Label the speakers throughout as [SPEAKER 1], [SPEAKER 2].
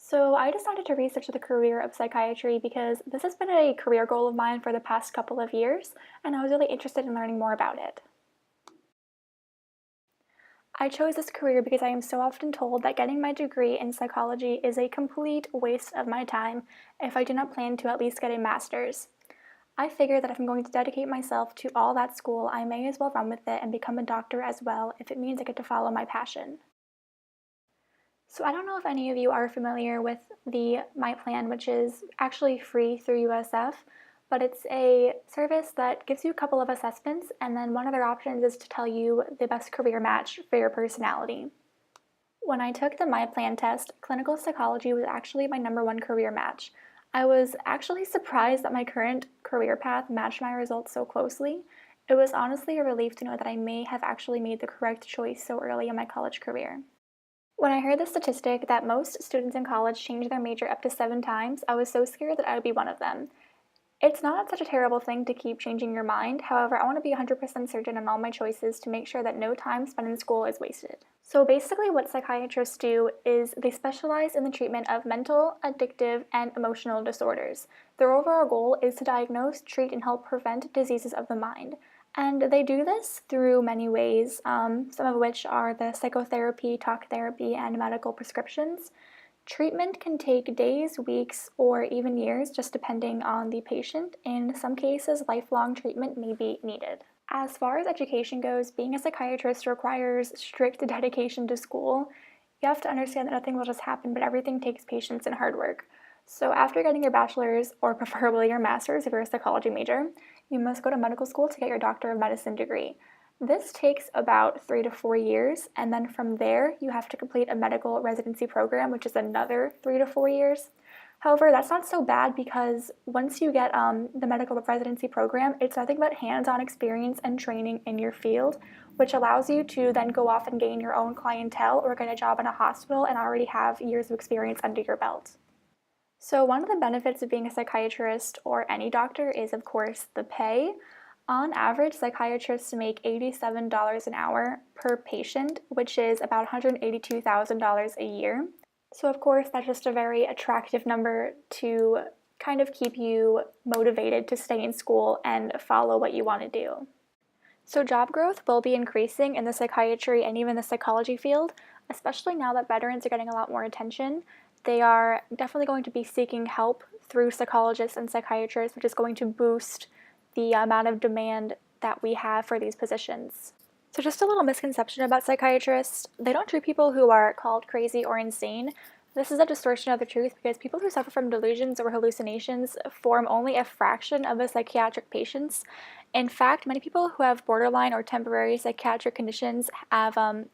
[SPEAKER 1] So I decided to research the career of psychiatry because this has been a career goal of mine for the past couple of years, and I was really interested in learning more about it. I chose this career because I am so often told that getting my degree in psychology is a complete waste of my time if I do not plan to at least get a master's. I figure that if I'm going to dedicate myself to all that school, I may as well run with it and become a doctor as well if it means I get to follow my passion. So I don't know if any of you are familiar with the My Plan, which is actually free through USF, but it's a service that gives you a couple of assessments, and then one of their options is to tell you the best career match for your personality. When I took the My Plan test, clinical psychology was actually my number one career match. I was actually surprised that my current career path matched my results so closely. It was honestly a relief to know that I may have actually made the correct choice so early in my college career. When I heard the statistic that most students in college change their major up to 7 times, I was so scared that I would be one of them. It's not such a terrible thing to keep changing your mind. However, I want to be 100% certain on all my choices to make sure that no time spent in school is wasted. So basically what psychiatrists do is they specialize in the treatment of mental, addictive, and emotional disorders. Their overall goal is to diagnose, treat, and help prevent diseases of the mind. And they do this through many ways, some of which are the psychotherapy, talk therapy, and medical prescriptions. Treatment can take days, weeks, or even years, just depending on the patient. In some cases, lifelong treatment may be needed. As far as education goes, being a psychiatrist requires strict dedication to school. You have to understand that nothing will just happen, but everything takes patience and hard work. So after getting your bachelor's, or preferably your master's if you're a psychology major, you must go to medical school to get your Doctor of Medicine degree. This takes about 3 to 4 years, and then from there, you have to complete a medical residency program, which is another 3 to 4 years. However, that's not so bad because once you get the medical residency program, it's nothing but hands-on experience and training in your field, which allows you to then go off and gain your own clientele or get a job in a hospital and already have years of experience under your belt. So one of the benefits of being a psychiatrist or any doctor is, of course, the pay. On average, psychiatrists make $87 an hour per patient, which is about $182,000 a year. So of course, that's just a very attractive number to kind of keep you motivated to stay in school and follow what you want to do. So job growth will be increasing in the psychiatry and even the psychology field, especially now that veterans are getting a lot more attention. They are definitely going to be seeking help through psychologists and psychiatrists, which is going to boost the amount of demand that we have for these positions. So just a little misconception about psychiatrists. They don't treat people who are called crazy or insane. This is a distortion of the truth because people who suffer from delusions or hallucinations form only a fraction of the psychiatric patients. In fact, many people who have borderline or temporary psychiatric conditions can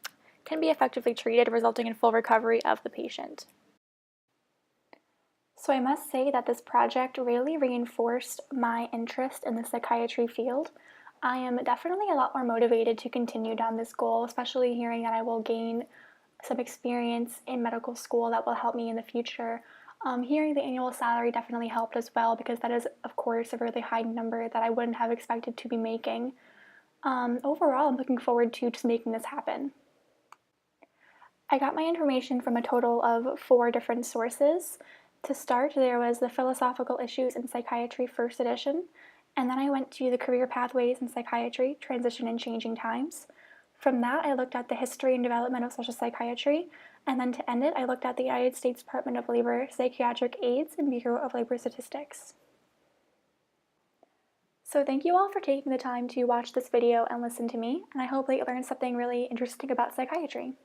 [SPEAKER 1] be effectively treated, resulting in full recovery of the patient. So I must say that this project really reinforced my interest in the psychiatry field. I am definitely a lot more motivated to continue down this goal, especially hearing that I will gain some experience in medical school that will help me in the future. Hearing the annual salary definitely helped as well because that is, of course, a really high number that I wouldn't have expected to be making. Overall, I'm looking forward to just making this happen. I got my information from a total of 4 different sources. To start, there was the Philosophical Issues in Psychiatry First Edition, and then I went to the Career Pathways in Psychiatry, Transition in Changing Times. From that, I looked at the history and development of social psychiatry, and then to end it, I looked at the United States Department of Labor Psychiatric Aids and Bureau of Labor Statistics. So thank you all for taking the time to watch this video and listen to me, and I hope that you learned something really interesting about psychiatry.